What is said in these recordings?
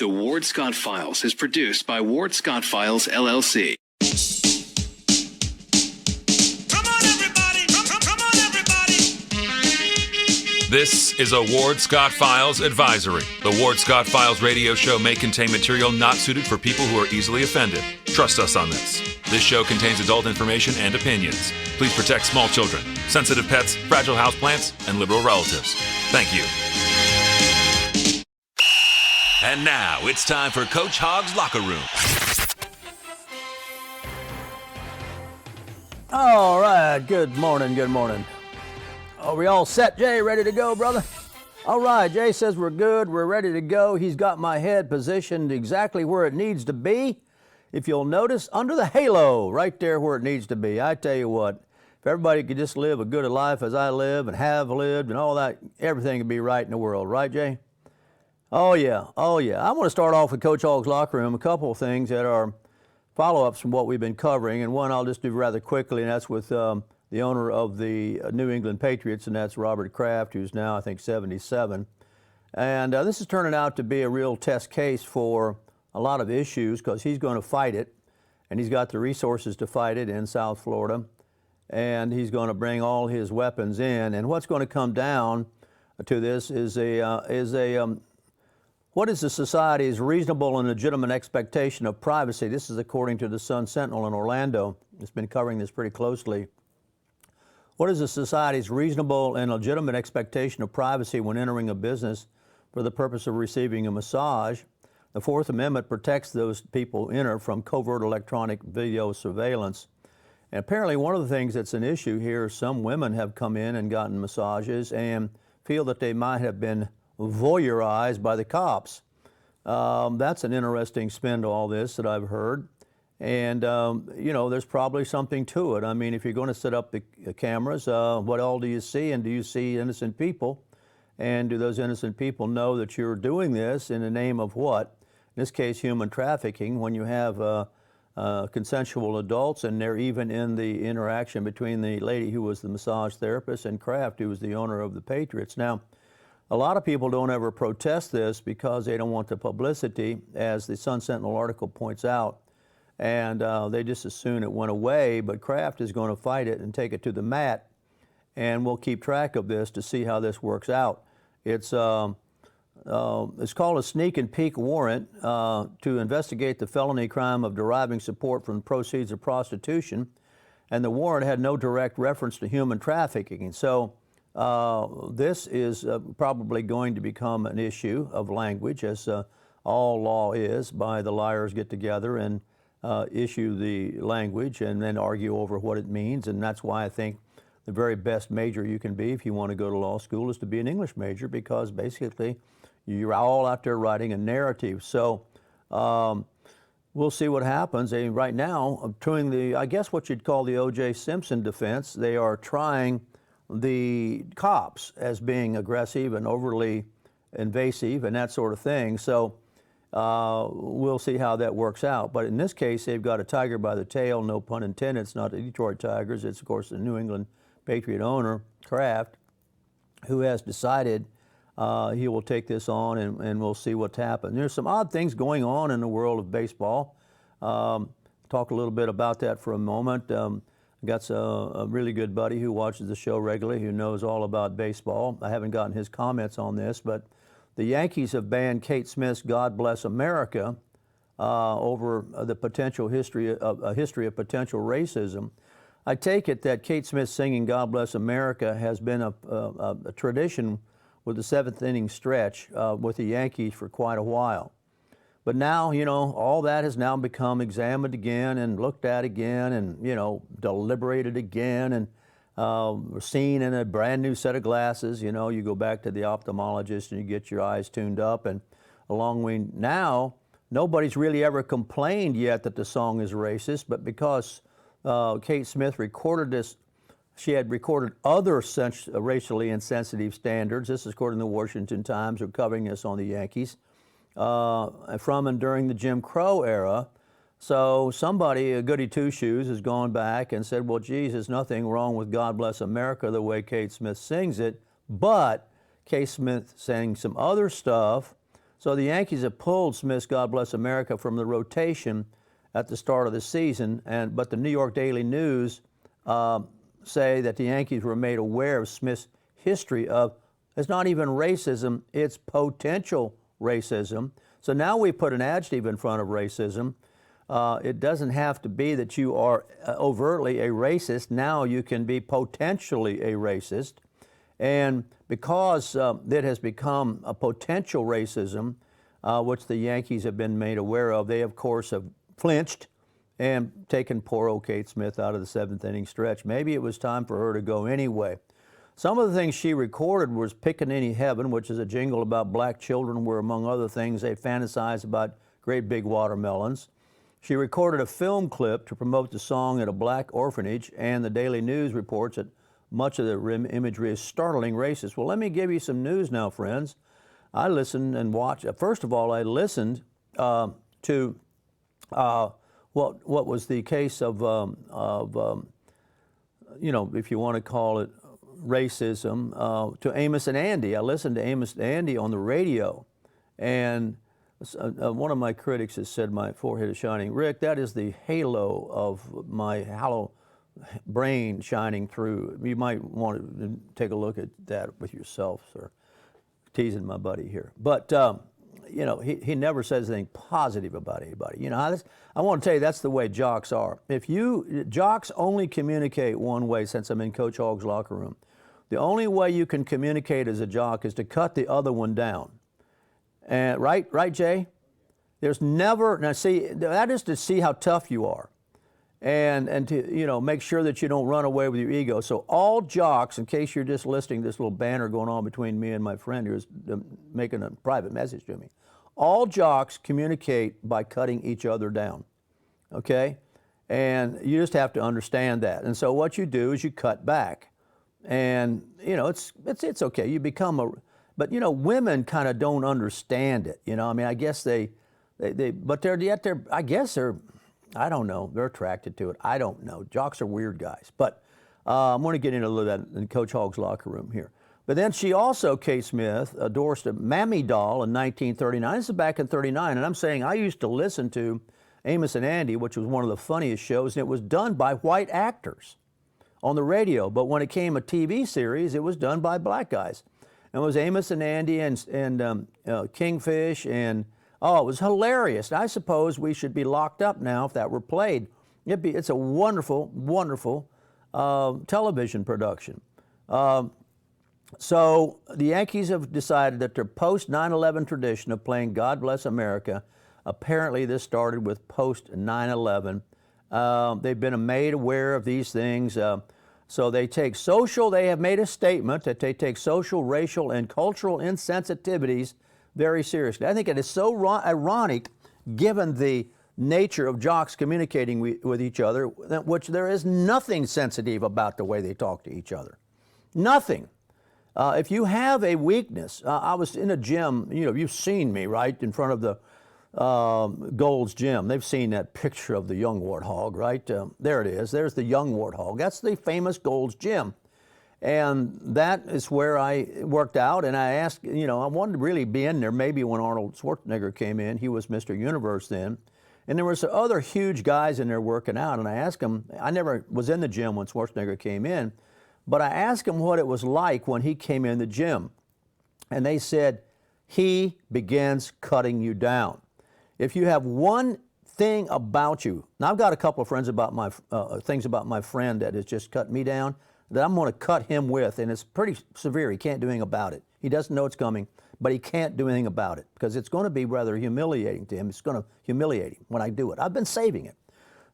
The Ward Scott Files is produced by Ward Scott Files, LLC. Come on, everybody! Come on, everybody! This is a Ward Scott Files advisory. The Ward Scott Files radio show may contain material not suited for people who are easily offended. Trust us on this. This show contains adult information and opinions. Please protect small children, sensitive pets, fragile houseplants, and liberal relatives. Thank you. And now it's time for Coach Hogg's Locker Room. All right, good morning, good morning. Are we all set, Jay? Ready to go, brother? All right, Jay says we're good, we're ready to go. He's got my head positioned exactly where it needs to be. If you'll notice, under the halo, right there where it needs to be. I tell you what, if everybody could just live a good life as I live and have lived and all that, everything would be right in the world. Right, Jay? Oh, yeah. I want to start off with Coach Hogg's Locker Room, a couple of things that are follow-ups from what we've been covering, and one I'll just do rather quickly, and that's with the owner of the New England Patriots, and that's Robert Kraft, who's now, I think, 77. And this is turning out to be a real test case for a lot of issues because he's going to fight it, and he's got the resources to fight it in South Florida, and he's going to bring all his weapons in. And what's going to come down to this is what is the society's reasonable and legitimate expectation of privacy? This is according to the Sun-Sentinel in Orlando. It's been covering this pretty closely. What is the society's reasonable and legitimate expectation of privacy when entering a business for the purpose of receiving a massage? The Fourth Amendment protects those people who enter from covert electronic video surveillance. And apparently one of the things that's an issue here, some women have come in and gotten massages and feel that they might have been voyeurized by the cops. That's an interesting spin to all this that I've heard. And, there's probably something to it. I mean, if you're going to set up the cameras, what all do you see? And do you see innocent people? And do those innocent people know that you're doing this in the name of what? In this case, human trafficking, when you have consensual adults, and they're even in the interaction between the lady who was the massage therapist and Kraft, who was the owner of the Patriots. Now, a lot of people don't ever protest this because they don't want the publicity, as the Sun-Sentinel article points out, and they just assume it went away, but Kraft is going to fight it and take it to the mat, and we'll keep track of this to see how this works out. It's called a sneak and peek warrant to investigate the felony crime of deriving support from proceeds of prostitution, and the warrant had no direct reference to human trafficking. So this is probably going to become an issue of language, as all law is. By the liars get together and issue the language and then argue over what it means, and that's why I think the very best major you can be if you want to go to law school is to be an English major, because basically you're all out there writing a narrative. So we'll see what happens. Right now, doing I guess what you'd call the O.J. Simpson defense, they are trying the cops as being aggressive and overly invasive and that sort of thing. So we'll see how that works out. But in this case, they've got a tiger by the tail, no pun intended. It's not the Detroit Tigers. It's, of course, the New England Patriot owner, Kraft, who has decided he will take this on, and we'll see what's happened. There's some odd things going on in the world of baseball. Talk a little bit about that for a moment. Got a really good buddy who watches the show regularly, who knows all about baseball. I haven't gotten his comments on this, but the Yankees have banned Kate Smith's "God Bless America" over the potential history of potential racism. I take it that Kate Smith singing "God Bless America" has been a tradition with the seventh inning stretch with the Yankees for quite a while. But now, all that has now become examined again and looked at again and, deliberated again and seen in a brand new set of glasses. You go back to the ophthalmologist and you get your eyes tuned up, and now nobody's really ever complained yet that the song is racist, but because Kate Smith recorded this, she had recorded other racially insensitive standards. This is according to the Washington Times, who are covering this on the Yankees. From and during the Jim Crow era. So somebody, a goody two-shoes, has gone back and said, well, geez, there's nothing wrong with God Bless America the way Kate Smith sings it, but Kate Smith sang some other stuff So the Yankees have pulled Smith's God Bless America from the rotation at the start of the season, but the New York Daily News say that the Yankees were made aware of Smith's history of, it's not even racism, it's potential racism. So now we put an adjective in front of racism. It doesn't have to be that you are overtly a racist. Now you can be potentially a racist. And because it has become a potential racism, which the Yankees have been made aware of, they, of course, have flinched and taken poor old Kate Smith out of the seventh inning stretch. Maybe it was time for her to go anyway. Some of the things she recorded was Pickaninny Heaven, which is a jingle about black children where, among other things, they fantasize about great big watermelons. She recorded a film clip to promote the song at a black orphanage, and the Daily News reports that much of the imagery is startling racist. Well, let me give you some news now, friends. I listened and watched. First of all, I listened to what was the case of you know, if you want to call it racism, to Amos and Andy. I listened to Amos and Andy on the radio, and one of my critics has said my forehead is shining. Rick, that is the halo of my hollow brain shining through. You might want to take a look at that with yourself, sir. Teasing my buddy here. But, you know, he never says anything positive about anybody. You know, I want to tell you, that's the way jocks are. Jocks only communicate one way since I'm in Coach Hogg's locker room. The only way you can communicate as a jock is to cut the other one down. And right, Jay? There's never, now see, that is to see how tough you are. And to, you know, make sure that you don't run away with your ego. So all jocks, in case you're just listening to this little banter going on between me and my friend who's making a private message to me, all jocks communicate by cutting each other down, okay? And you just have to understand that. And so what you do is you cut back. And, you know, it's okay. You become but, you know, women kind of don't understand it. You know, I mean, I guess but I guess they're, I don't know. They're attracted to it. I don't know. Jocks are weird guys. But I'm going to get into a little of that in Coach Hogg's locker room here. But then she also, Kate Smith, endorsed a Mammy doll in 1939. This is back in 39. And I'm saying I used to listen to Amos and Andy, which was one of the funniest shows, and it was done by white actors on the radio. But when it came a TV series, it was done by black guys. And it was Amos and Andy and Kingfish and... Oh, it was hilarious. I suppose we should be locked up now if that were played. It's a wonderful, wonderful television production. So the Yankees have decided that their post-9/11 tradition of playing God Bless America, apparently this started with post-9/11. They've been made aware of these things. So they have made a statement that they take social, racial, and cultural insensitivities very seriously. I think it is so ironic, given the nature of jocks communicating with each other, which there is nothing sensitive about the way they talk to each other. Nothing. If you have a weakness, I was in a gym, you know, you've seen me, right, in front of the Gold's Gym. They've seen that picture of the young warthog, right? There it is. There's the young warthog. That's the famous Gold's Gym. And that is where I worked out, and I asked, you know, I wanted to really be in there maybe when Arnold Schwarzenegger came in. He was Mr. Universe then. And there were some other huge guys in there working out, and I asked them, I never was in the gym when Schwarzenegger came in, but I asked them what it was like when he came in the gym. And they said, he begins cutting you down. If you have one thing about you, now I've got a couple of things about my friend that has just cut me down, that I'm going to cut him with, and it's pretty severe. He can't do anything about it. He doesn't know it's coming, but he can't do anything about it because it's going to be rather humiliating to him. It's going to humiliate him when I do it. I've been saving it.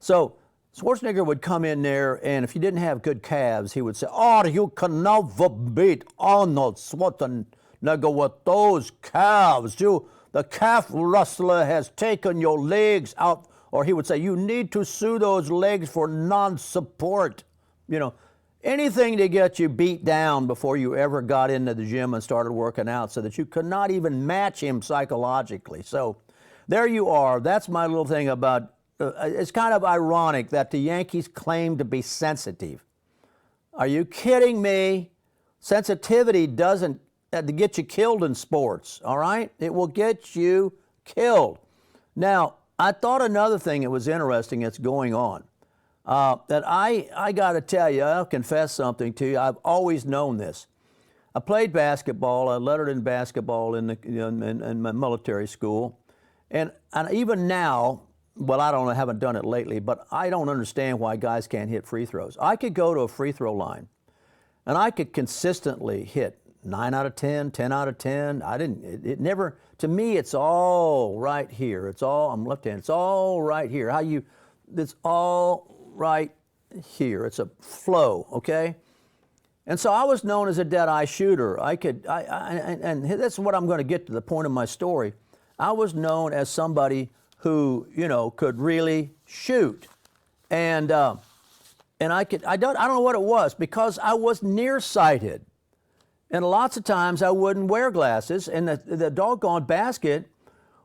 So Schwarzenegger would come in there, and if you didn't have good calves, he would say, oh, you can never beat Arnold Schwarzenegger with those calves. The calf wrestler has taken your legs out. Or he would say, you need to sue those legs for non-support. You know, anything to get you beat down before you ever got into the gym and started working out so that you could not even match him psychologically. So there you are. That's my little thing about, it's kind of ironic that the Yankees claim to be sensitive. Are you kidding me? Sensitivity doesn't to get you killed in sports, all right? It will get you killed. Now, I thought another thing that was interesting that's going on, that I got to tell you, I'll confess something to you. I've always known this. I played basketball. I lettered in basketball in my military school. And even now, well, I don't know, I haven't done it lately, but I don't understand why guys can't hit free throws. I could go to a free throw line, and I could consistently hit 9 out of 10, 10 out of 10. It never, to me, it's all right here. I'm left-handed. It's all right here. It's all right here. It's a flow, okay? And so I was known as a dead-eye shooter. And that's what I'm going to get to the point of my story. I was known as somebody who, could really shoot. And I don't know what it was, because I was nearsighted. And lots of times I wouldn't wear glasses, and the doggone basket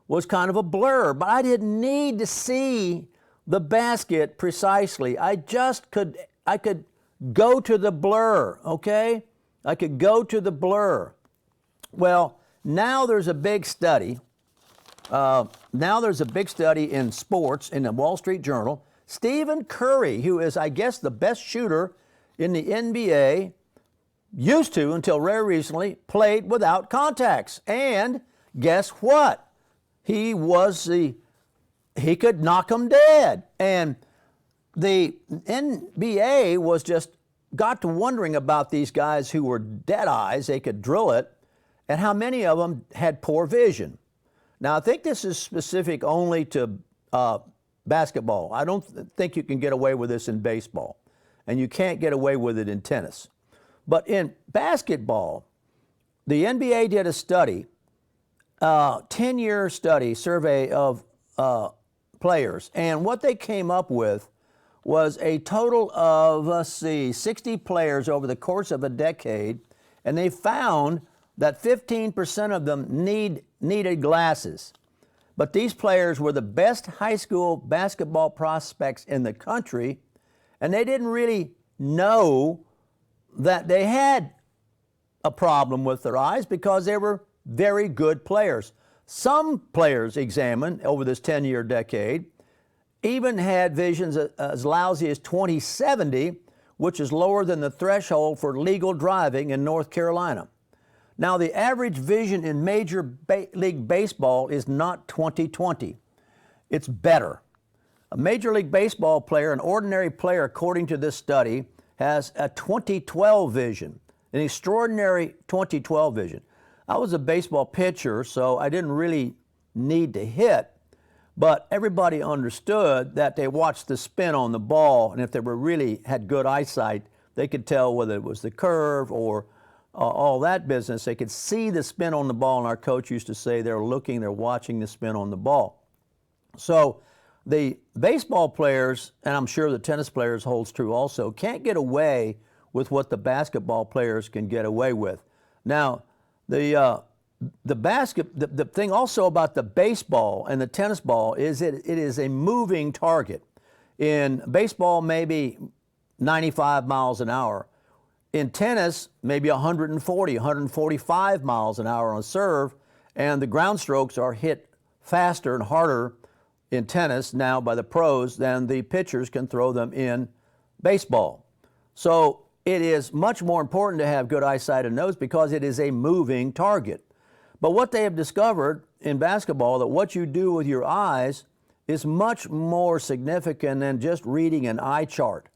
was kind of a blur, but I didn't need to see the basket precisely. I could go to the blur, okay? I could go to the blur. Well, now there's a big study. In sports in the Wall Street Journal. Stephen Curry, who is, I guess, the best shooter in the NBA, used to, until very recently, played without contacts. And guess what? He could knock them dead. And the NBA got to wondering about these guys who were dead eyes, they could drill it, and how many of them had poor vision. Now, I think this is specific only to basketball. I don't think you can get away with this in baseball, and you can't get away with it in tennis. But in basketball, the NBA did a study, 10-year survey of players, and what they came up with was a total of, 60 players over the course of a decade, and they found that 15% of them needed glasses. But these players were the best high school basketball prospects in the country, and they didn't really know that they had a problem with their eyes because they were very good players. Some players examined over this 10-year decade even had visions as lousy as 20/70, which is lower than the threshold for legal driving in North Carolina. Now, the average vision in Major League Baseball is not 20/20. It's better. A Major League Baseball player, an ordinary player, according to this study, has a 20/12 vision, an extraordinary 20/12 vision. I was a baseball pitcher, so I didn't really need to hit, but everybody understood that they watched the spin on the ball, and if they really had good eyesight, they could tell whether it was the curve or all that business. They could see the spin on the ball, and our coach used to say they're watching the spin on the ball. So the baseball players, and I'm sure the tennis players holds true also, can't get away with what the basketball players can get away with. Now, the thing also about the baseball and the tennis ball is it is a moving target. In baseball, maybe 95 miles an hour. In tennis, maybe 140, 145 miles an hour on a serve, and the ground strokes are hit faster and harder in tennis now by the pros than the pitchers can throw them in baseball. So it is much more important to have good eyesight and nose because it is a moving target. But what they have discovered in basketball, that what you do with your eyes is much more significant than just reading an eye chart.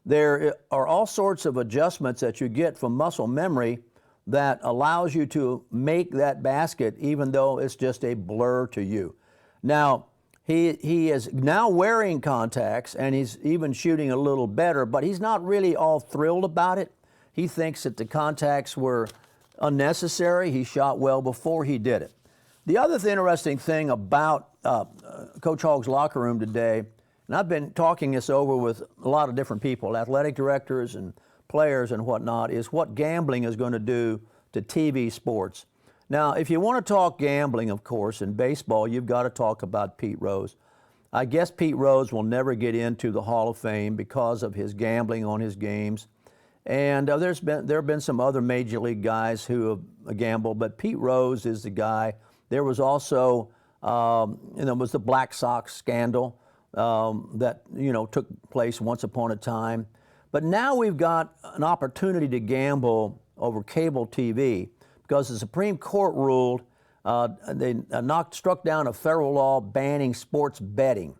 There are all sorts of adjustments that you get from muscle memory that allows you to make that basket even though it's just a blur to you. Now, he is now wearing contacts, and he's even shooting a little better, but he's not really all thrilled about it. He thinks that the contacts were unnecessary. He shot well before he did it. The other interesting thing about Coach Hogg's locker room today, and I've been talking this over with a lot of different people, athletic directors and players and whatnot, is what gambling is going to do to TV sports. Now, if you want to talk gambling, of course, in baseball, you've got to talk about Pete Rose. I guess Pete Rose will never get into the Hall of Fame because of his gambling on his games. And there have been some other major league guys who have gambled, but Pete Rose is the guy. There was also, was the Black Sox scandal that took place once upon a time. But now we've got an opportunity to gamble over cable TV because the Supreme Court ruled they struck down a federal law banning sports betting.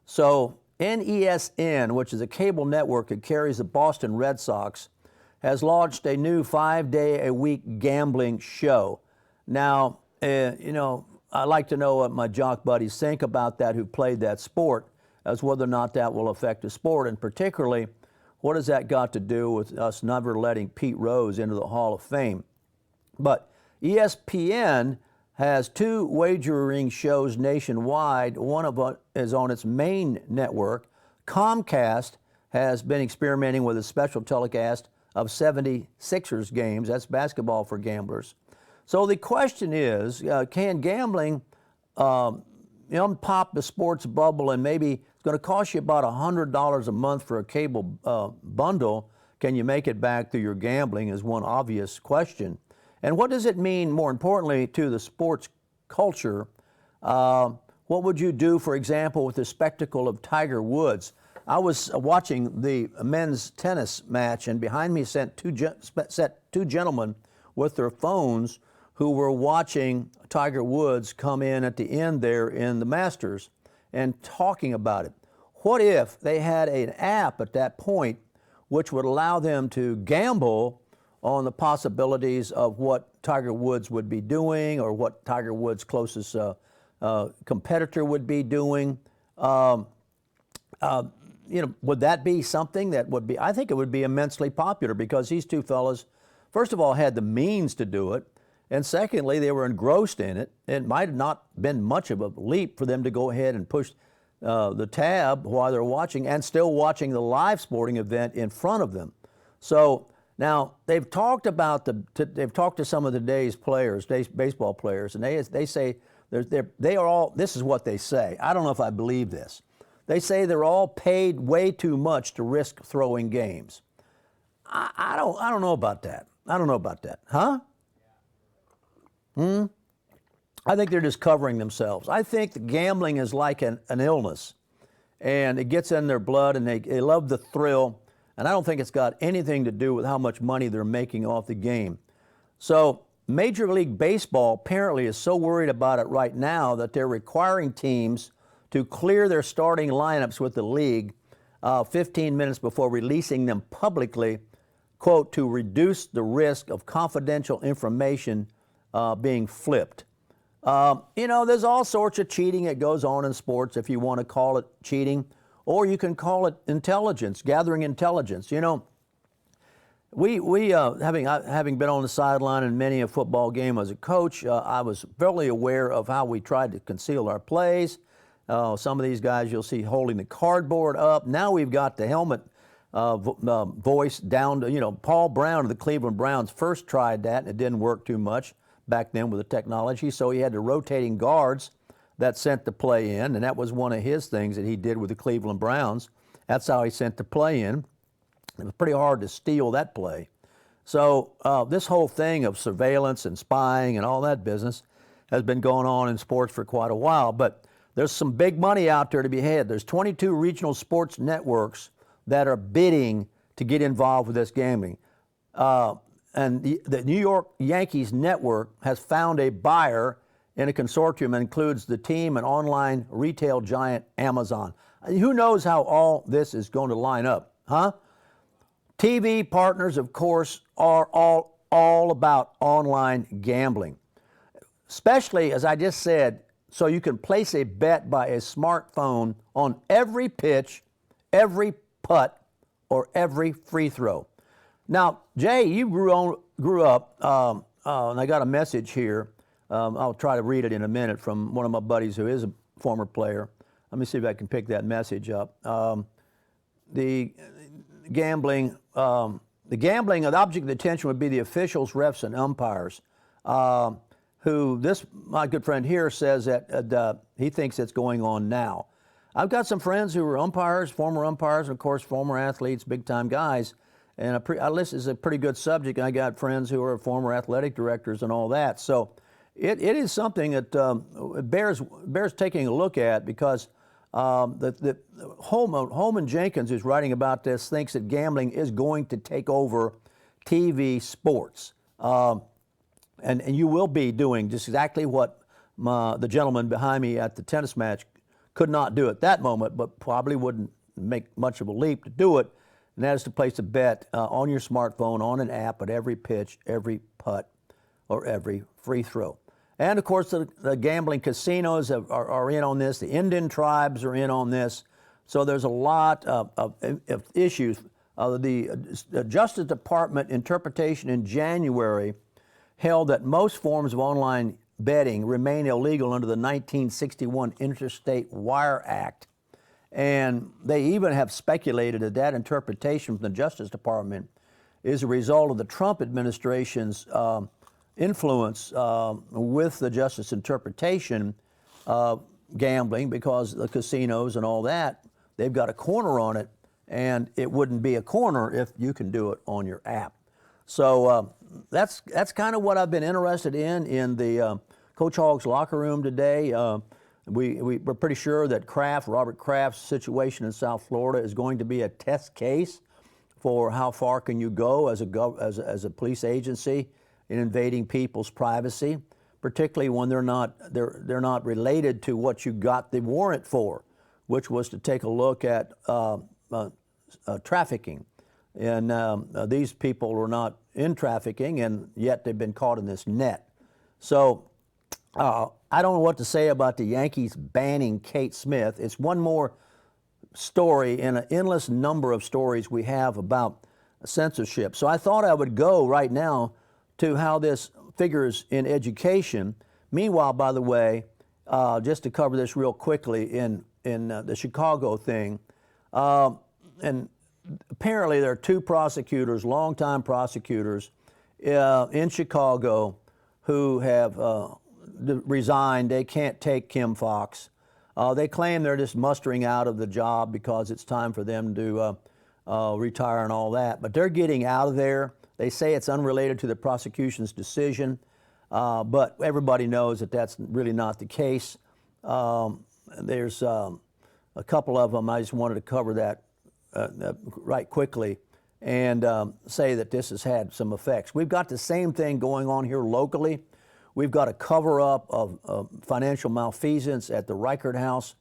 So NESN, which is a cable network that carries the Boston Red Sox, has launched a new 5-day-a-week gambling show. Now, I'd like to know what my jock buddies think about that who played that sport, as whether or not that will affect the sport, and particularly, what has that got to do with us never letting Pete Rose into the Hall of Fame? But ESPN has 2 wagering shows nationwide. One of them is on its main network. Comcast has been experimenting with a special telecast of 76ers games. That's basketball for gamblers. So the question is, can gambling pop the sports bubble, and maybe it's going to cost you about $100 a month for a cable bundle? Can you make it back through your gambling is one obvious question. And what does it mean, more importantly, to the sports culture? What would you do, for example, with the spectacle of Tiger Woods? I was watching the men's tennis match, and behind me sat two gentlemen with their phones who were watching Tiger Woods come in at the end there in the Masters and talking about it. What if they had an app at that point which would allow them to gamble on the possibilities of what Tiger Woods would be doing or what Tiger Woods' closest competitor would be doing? Would that be something that would be, I think it would be immensely popular because these two fellas, first of all, had the means to do it. And secondly, they were engrossed in it. It might have not been much of a leap for them to go ahead and push the tab while they're watching and still watching the live sporting event in front of them. So now they've talked about they've talked to some of today's players, baseball players, and they say they are all, this is what they say. I don't know if I believe this. They say they're all paid way too much to risk throwing games. I don't know about that. I don't know about that. Huh? I think they're just covering themselves. I think the gambling is like an illness, and it gets in their blood, and they love the thrill, and I don't think it's got anything to do with how much money they're making off the game. So Major League Baseball apparently is so worried about it right now that they're requiring teams to clear their starting lineups with the league 15 minutes before releasing them publicly, quote, to reduce the risk of confidential information being flipped. There's all sorts of cheating that goes on in sports, if you want to call it cheating, or you can call it intelligence, gathering intelligence. We having been on the sideline in many a football game as a coach, I was fairly aware of how we tried to conceal our plays. Some of these guys you'll see holding the cardboard up. Now we've got the helmet voice down to, Paul Brown of the Cleveland Browns first tried that, and it didn't work too much back then with the technology, so he had the rotating guards that sent the play in, and that was one of his things that he did with the Cleveland Browns. That's how he sent the play in. It was pretty hard to steal that play. So this whole thing of surveillance and spying and all that business has been going on in sports for quite a while, but there's some big money out there to be had. There's 22 regional sports networks that are bidding to get involved with this gambling. And the New York Yankees network has found a buyer in a consortium that includes the team and online retail giant Amazon. Who knows how all this is going to line up, huh? TV partners, of course, are all about online gambling, especially, as I just said, so you can place a bet by a smartphone on every pitch, every putt, or every free throw. Now, Jay, you grew up, and I got a message here. I'll try to read it in a minute from one of my buddies who is a former player. Let me see if I can pick that message up. The gambling, the object of attention would be the officials, refs, and umpires, who my good friend here says that he thinks it's going on now. I've got some friends who are umpires, former umpires, and of course former athletes, big-time guys, And this is a pretty good subject. I got friends who are former athletic directors and all that. So it is something that bears taking a look at, because the Holman Jenkins, who's writing about this, thinks that gambling is going to take over TV sports. And you will be doing just exactly what the gentleman behind me at the tennis match could not do at that moment, but probably wouldn't make much of a leap to do it. And that is to place a bet on your smartphone, on an app, at every pitch, every putt, or every free throw. And of course, the gambling casinos are in on this. The Indian tribes are in on this. So there's a lot of issues. The Justice Department interpretation in January held that most forms of online betting remain illegal under the 1961 Interstate Wire Act. And they even have speculated that that interpretation from the Justice Department is a result of the Trump administration's influence with the justice interpretation of gambling, because the casinos and all that, they've got a corner on it, and it wouldn't be a corner if you can do it on your app. So that's kind of what I've been interested in the Coach Hogg's locker room today. We're pretty sure that Robert Kraft's situation in South Florida is going to be a test case for how far can you go as a police agency in invading people's privacy, particularly when they're not related to what you got the warrant for, which was to take a look at trafficking. And these people were not in trafficking, and yet they've been caught in this net. So I don't know what to say about the Yankees banning Kate Smith. It's one more story in an endless number of stories we have about censorship. So I thought I would go right now to how this figures in education. Meanwhile, by the way, just to cover this real quickly, in the Chicago thing, and apparently there are two prosecutors, longtime prosecutors in Chicago, who have resigned. They can't take Kim Foxx. They claim they're just mustering out of the job because it's time for them to retire and all that. But they're getting out of there. They say it's unrelated to the prosecution's decision, but everybody knows that that's really not the case. There's a couple of them. I just wanted to cover that right quickly and say that this has had some effects. We've got the same thing going on here locally. We've got a cover-up of financial malfeasance at the Reichert House.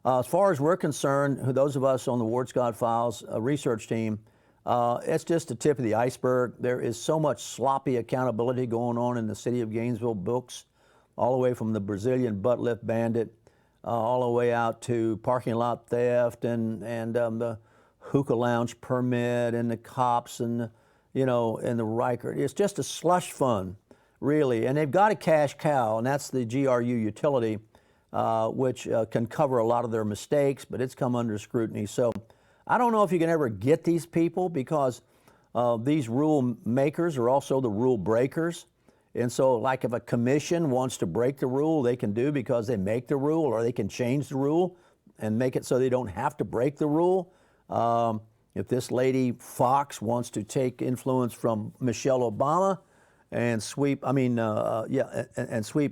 As far as we're concerned, those of us on the Ward Scott Files research team, it's just the tip of the iceberg. There is so much sloppy accountability going on in the city of Gainesville books, all the way from the Brazilian butt lift bandit, all the way out to parking lot theft and the hookah lounge permit and the cops and and the Reichert. It's just a slush fund, really. And they've got a cash cow, and that's the GRU utility, which can cover a lot of their mistakes, but it's come under scrutiny. So I don't know if you can ever get these people, because these rule makers are also the rule breakers. And so, like, if a commission wants to break the rule, they can do, because they make the rule, or they can change the rule and make it so they don't have to break the rule. If this lady Foxx wants to take influence from Michelle Obama and sweep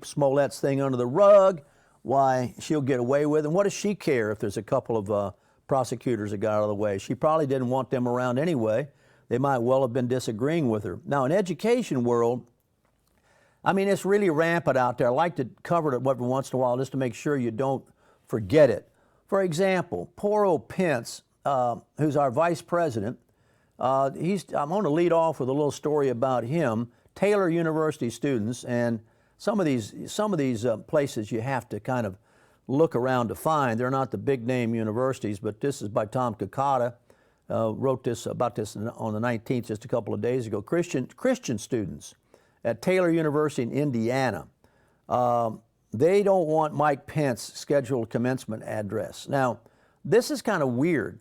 Smollett's thing under the rug, why, she'll get away with it. And what does she care if there's a couple of prosecutors that got out of the way? She probably didn't want them around anyway. They might well have been disagreeing with her. Now, in education world, it's really rampant out there. I like to cover it every once in a while just to make sure you don't forget it. For example, poor old Pence, who's our vice president, I'm going to lead off with a little story about him. Taylor University students, and some of these places you have to kind of look around to find. They're not the big name universities, but this is by Tom Kakata. Wrote about this on the 19th, just a couple of days ago. Christian students at Taylor University in Indiana, they don't want Mike Pence scheduled commencement address. Now, this is kind of weird.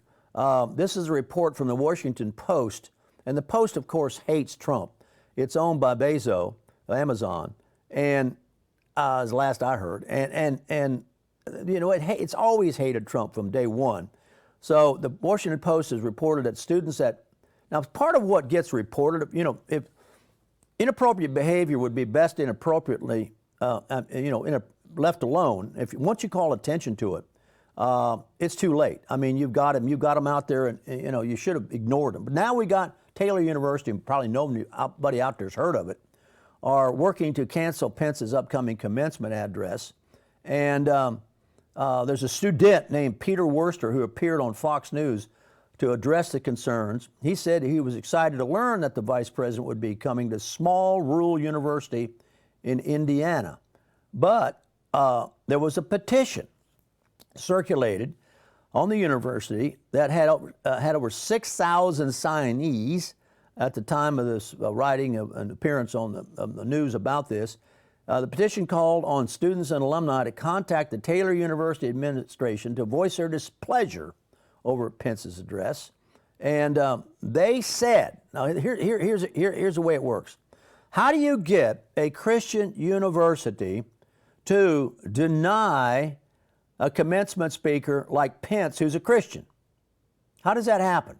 This is a report from the Washington Post, and the Post, of course, hates Trump. It's owned by Bezos, Amazon, and as last I heard, and it's always hated Trump from day one. So the Washington Post has reported that students at Now, part of what gets reported, if inappropriate behavior would be best inappropriately, left alone. Once you call attention to it, it's too late. I mean, you've got him out there, and you should have ignored him. But now we got Taylor University, and probably nobody out there's heard of it, are working to cancel Pence's upcoming commencement address. And there's a student named Peter Worster who appeared on Fox News to address the concerns. He said he was excited to learn that the vice president would be coming to small rural university in Indiana. But there was a petition circulated on the university that had over 6,000 signees at the time of this writing of an appearance on the news about this. The petition called on students and alumni to contact the Taylor University administration to voice their displeasure over Pence's address. And they said, now here's the way it works. How do you get a Christian university to deny a commencement speaker like Pence, who's a Christian? How does that happen?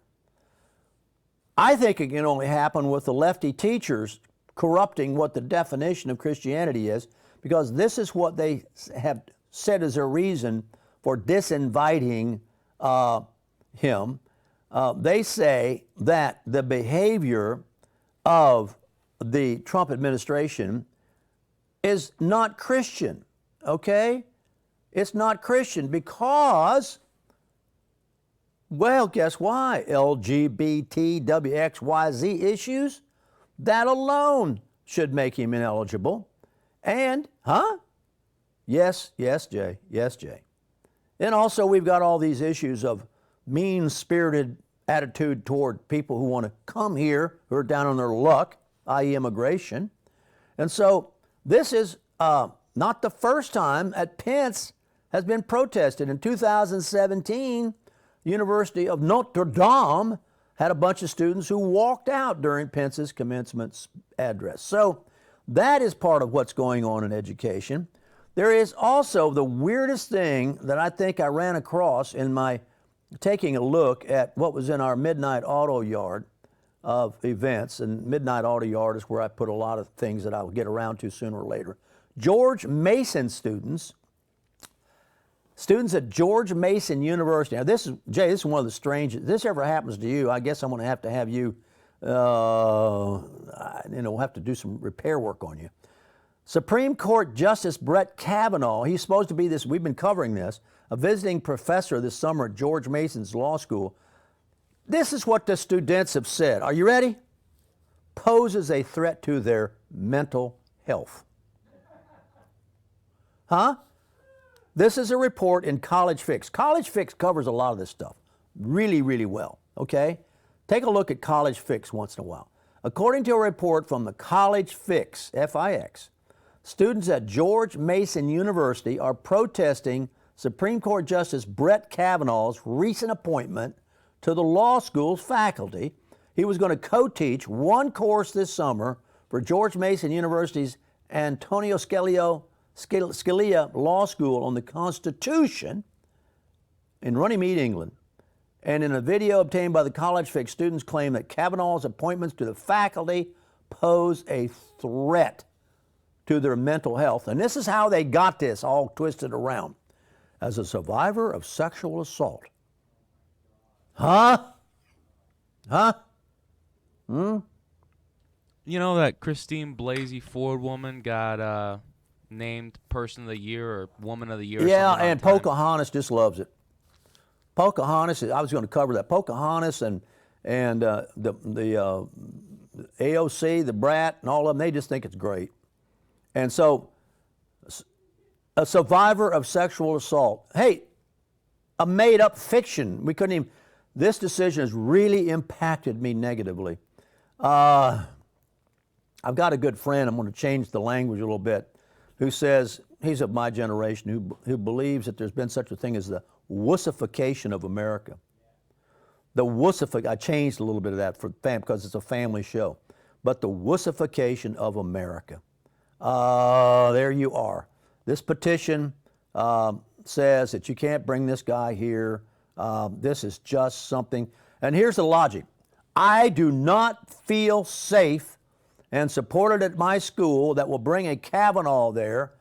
I think it can only happen with the lefty teachers corrupting what the definition of Christianity is, because this is what they have said as a reason for disinviting him. They say that the behavior of the Trump administration is not Christian, okay? It's not Christian because, well, guess why? LGBT, WXYZ issues, that alone should make him ineligible. And, Yes, Jay. Yes, Jay. And also we've got all these issues of mean-spirited attitude toward people who want to come here, who are down on their luck, i.e. immigration. And so this is not the first time that Pence has been protested. In 2017, University of Notre Dame had a bunch of students who walked out during Pence's commencement address. So that is part of what's going on in education. There is also the weirdest thing that I think I ran across in my taking a look at what was in our Midnight Auto Yard of events. And Midnight Auto Yard is where I put a lot of things that I'll get around to sooner or later. George Mason students at George Mason University. Now this is one of the strangest. If this ever happens to you, I guess I'm going to have you, have to do some repair work on you. Supreme Court Justice Brett Kavanaugh, he's supposed to be this, we've been covering this, a visiting professor this summer at George Mason's law school. This is what the students have said. Are you ready? Poses a threat to their mental health. This is a report in College Fix. College Fix covers a lot of this stuff really, really well, okay? Take a look at College Fix once in a while. According to a report from the College Fix, F-I-X, students at George Mason University are protesting Supreme Court Justice Brett Kavanaugh's recent appointment to the law school's faculty. He was going to co-teach one course this summer for George Mason University's Antonio Scalia Law School on the Constitution in Runnymede, England. And in a video obtained by the College Fix, students claim that Kavanaugh's appointments to the faculty pose a threat to their mental health. And this is how they got this all twisted around. As a survivor of sexual assault. You know that Christine Blasey Ford woman got named Person of the Year or Woman of the Year? Yeah, and Pocahontas just loves it. Pocahontas, I was going to cover that. Pocahontas and the AOC, the Brat, and all of them, they just think it's great. And so, a survivor of sexual assault. Hey, a made-up fiction. We couldn't even. This decision has really impacted me negatively. I've got a good friend, I'm going to change the language a little bit, who says, he's of my generation, who believes that there's been such a thing as the wussification of America. I changed a little bit of that because it's a family show. But the wussification of America. There you are. This petition says that you can't bring this guy here. This is just something. And here's the logic. I do not feel safe and supported at my school that will bring a Kavanaugh there.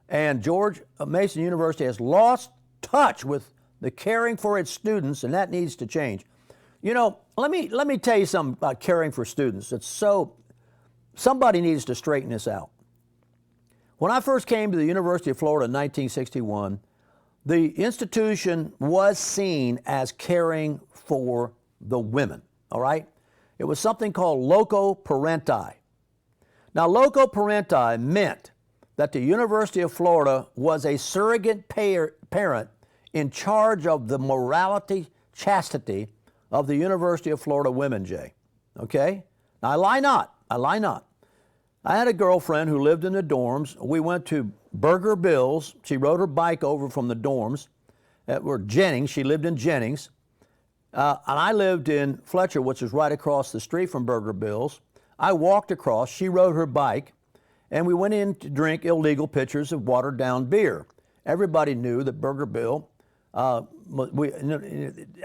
And George Mason University has lost touch with the caring for its students, and that needs to change. You know, let me tell you something about caring for students. Somebody needs to straighten this out. When I first came to the University of Florida in 1961, the institution was seen as caring for the women, all right? It was something called loco parenti. Now, loco parenti meant that the University of Florida was a surrogate parent in charge of the morality, chastity of the University of Florida women, Jay. Okay? Now, I lie not. I had a girlfriend who lived in the dorms. We went to Burger Bill's. She rode her bike over from the dorms where Jennings. She lived in Jennings. And I lived in Fletcher, which is right across the street from Burger Bill's. I walked across. She rode her bike. And we went in to drink illegal pitchers of watered down beer. Everybody knew that Burger Bill,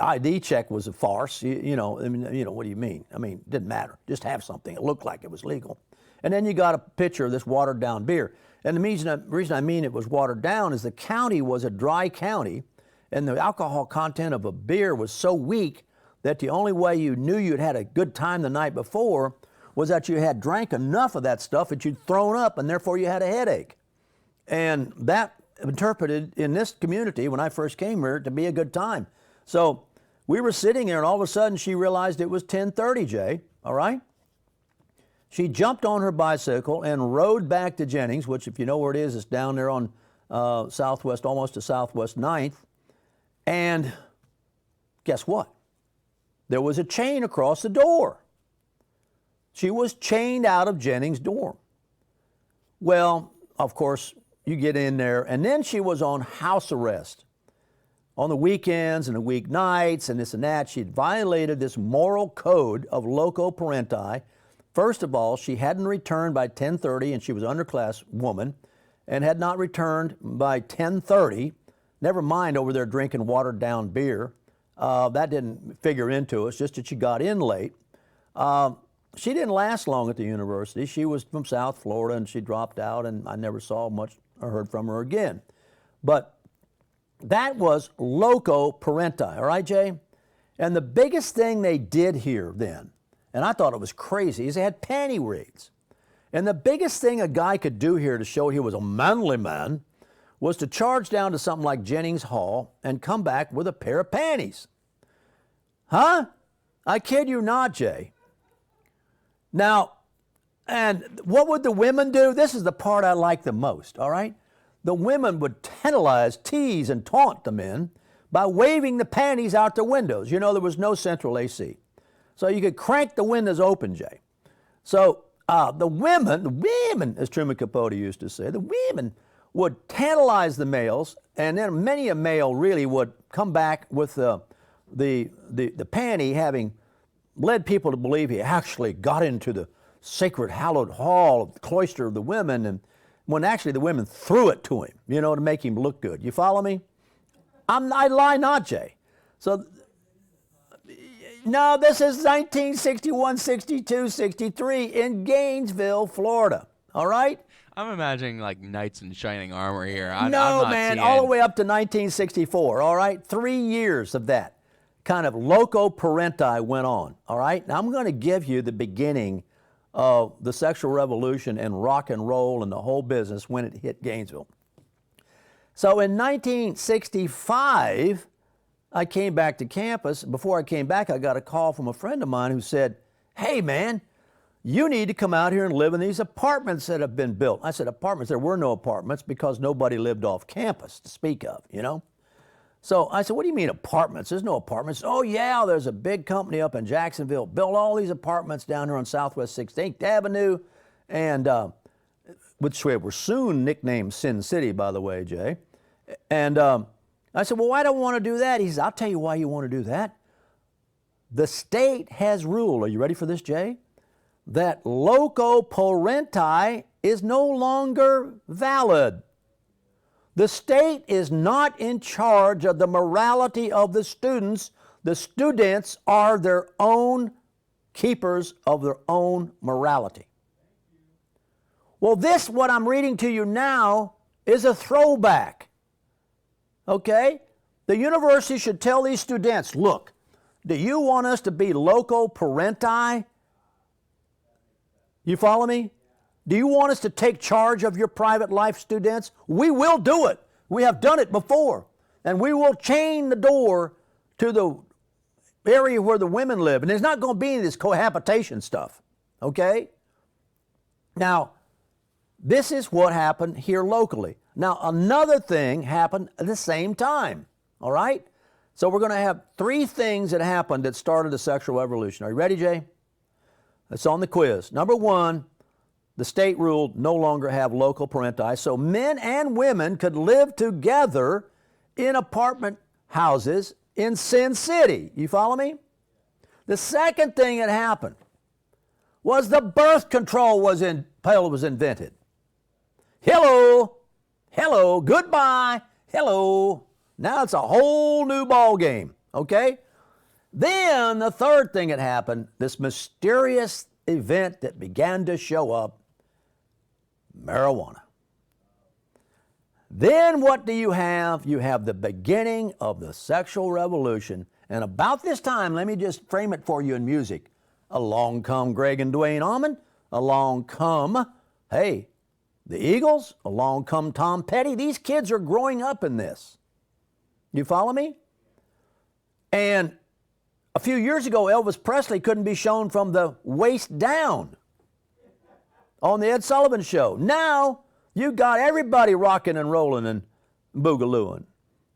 ID check was a farce. What do you mean? I mean, it didn't matter. Just have something. It looked like it was legal. And then you got a pitcher of this watered down beer. And the reason I mean it was watered down is the county was a dry county, and the alcohol content of a beer was so weak that the only way you knew you'd had a good time the night before was that you had drank enough of that stuff that you'd thrown up, and therefore you had a headache. And that interpreted in this community when I first came here to be a good time. So we were sitting there, and all of a sudden she realized it was 10:30, Jay, all right? She jumped on her bicycle and rode back to Jennings, which, if you know where it is down there on Southwest, almost to Southwest 9th. And guess what? There was a chain across the door. She was chained out of Jennings' dorm. Well, of course, you get in there, and then she was on house arrest on the weekends and the weeknights and this and that. She'd violated this moral code of loco parenti. First of all, she hadn't returned by 10:30, and she was an underclass woman, and had not returned by 10:30. Never mind over there drinking watered down beer. That didn't figure into us, just that she got in late. She didn't last long at the university. She was from South Florida, and she dropped out, and I never saw much or heard from her again. But that was loco parenti, all right, Jay? And the biggest thing they did here then, and I thought it was crazy, is they had panty raids. And the biggest thing a guy could do here to show he was a manly man was to charge down to something like Jennings Hall and come back with a pair of panties. Huh? I kid you not, Jay. Now, and what would the women do? This is the part I like the most, all right? The women would tantalize, tease, and taunt the men by waving the panties out the windows. You know, there was no central AC. So you could crank the windows open, Jay. So the women, as Truman Capote used to say, the women would tantalize the males, and then many a male really would come back with the panty, having led people to believe he actually got into the sacred hallowed hall of the cloister of the women, and when actually the women threw it to him, you know, to make him look good. You follow me? I lie not, Jay. So, no, this is 1961, 62, 63 in Gainesville, Florida. All right? I'm imagining like knights in shining armor here. I'm No, not man, seeing... all the way up to 1964, all right? 3 years of that kind of loco parenti went on, all right? Now, I'm going to give you the beginning of the sexual revolution and rock and roll and the whole business when it hit Gainesville. So in 1965, I came back to campus. Before I came back, I got a call from a friend of mine who said, "Hey, man, you need to come out here and live in these apartments that have been built." I said, "Apartments?" There were no apartments because nobody lived off campus to speak of, you know? So I said, "What do you mean apartments? There's no apartments." "Oh, yeah, there's a big company up in Jacksonville, built all these apartments down here on Southwest 16th Avenue, and which were soon nicknamed Sin City, by the way, Jay." And I said, "Well, why don't I want to do that?" He said, "I'll tell you why you want to do that. The state has ruled," are you ready for this, Jay? "that loco parenti is no longer valid. The state is not in charge of the morality of the students. The students are their own keepers of their own morality. Well, this, what I'm reading to you now, is a throwback. Okay? The university should tell these students, look, do you want us to be loco parenti? You follow me? Do you want us to take charge of your private life, students? We will do it. We have done it before. And we will chain the door to the area where the women live. And there's not going to be any of this cohabitation stuff. Okay? Now, this is what happened here locally. Now, another thing happened at the same time. All right? So we're going to have three things that happened that started the sexual revolution. Are you ready, Jay? It's on the quiz. Number one, the state ruled no longer have local parenti, so men and women could live together in apartment houses in Sin City. You follow me? The second thing that happened was the birth control pill was invented. Hello, goodbye, hello. Now it's a whole new ball game, okay? Then the third thing that happened, this mysterious event that began to show up, marijuana. Then what do you have? You have the beginning of the sexual revolution. And about this time, let me just frame it for you in music. Along come Greg and Dwayne Allman. Along come, hey, the Eagles. Along come Tom Petty. These kids are growing up in this. You follow me? And a few years ago, Elvis Presley couldn't be shown from the waist down on the Ed Sullivan Show. Now, you got everybody rocking and rolling and boogalooing.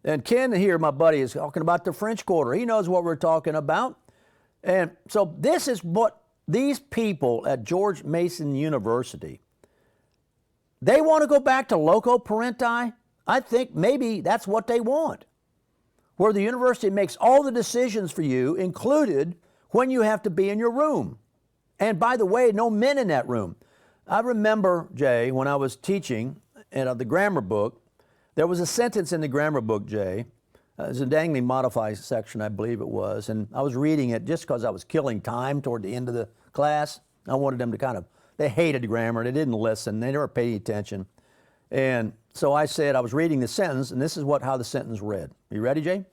And Ken here, my buddy, is talking about the French Quarter. He knows what we're talking about. And so this is what these people at George Mason University, they want to go back to loco parenti. I think maybe that's what they want, where the university makes all the decisions for you, included when you have to be in your room. And by the way, no men in that room. I remember, Jay, when I was teaching in the grammar book, there was a sentence in the grammar book, Jay. It was a dangly modified section, I believe it was, and I was reading it just because I was killing time toward the end of the class. I wanted them to they hated grammar, they didn't listen, they never paid attention. And so I said, I was reading the sentence, and this is how the sentence read. Are you ready, Jay?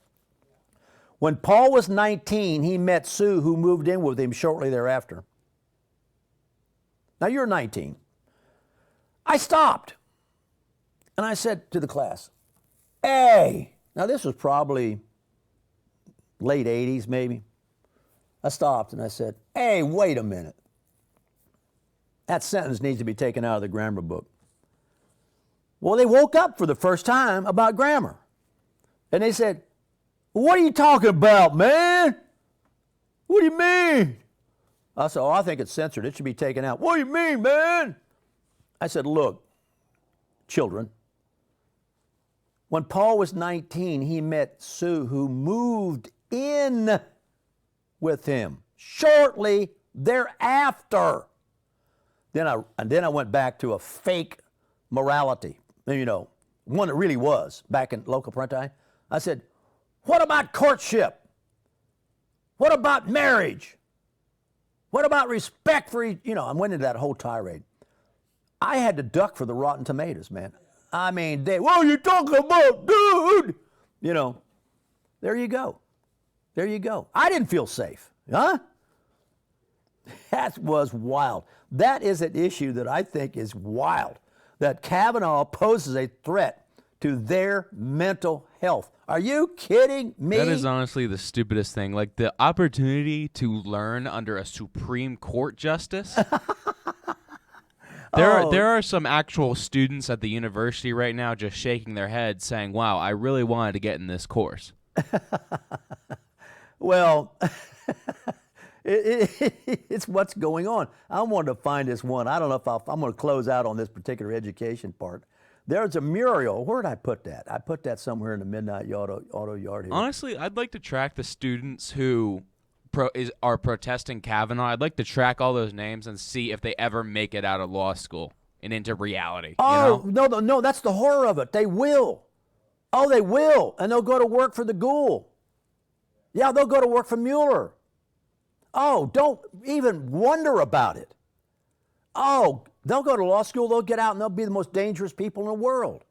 When Paul was 19, he met Sue, who moved in with him shortly thereafter. Now you're 19. I stopped, and I said to the class, hey, now this was probably late 80s maybe. I stopped and I said, hey, wait a minute. That sentence needs to be taken out of the grammar book. Well, they woke up for the first time about grammar. And they said, what are you talking about, man? What do you mean? I said, I think it's censored. It should be taken out. What do you mean, man? I said, look, children, when Paul was 19, he met Sue, who moved in with him shortly thereafter. Then I went back to a fake morality, one that really was back in local parenti. I said, what about courtship? What about marriage? What about respect for, I went into that whole tirade. I had to duck for the Rotten Tomatoes, man. I mean, what are you talking about, dude? There you go. There you go. I didn't feel safe, huh? That was wild. That is an issue that I think is wild, that Kavanaugh poses a threat to their mental health. Are you kidding me? That is honestly the stupidest thing. Like the opportunity to learn under a Supreme Court justice. There are some actual students at the university right now just shaking their heads saying, wow, I really wanted to get in this course. Well, it's what's going on. I wanted to find this one. I don't know if I'm going to close out on this particular education part. There's a mural. Where did I put that? I put that somewhere in the Midnight Auto Yard here. Honestly, I'd like to track the students who are protesting Kavanaugh. I'd like to track all those names and see if they ever make it out of law school and into reality. Oh, no, that's the horror of it. They will. Oh, they will. And they'll go to work for the ghoul. Yeah, they'll go to work for Mueller. Oh, don't even wonder about it. Oh, they'll go to law school, they'll get out, and they'll be the most dangerous people in the world.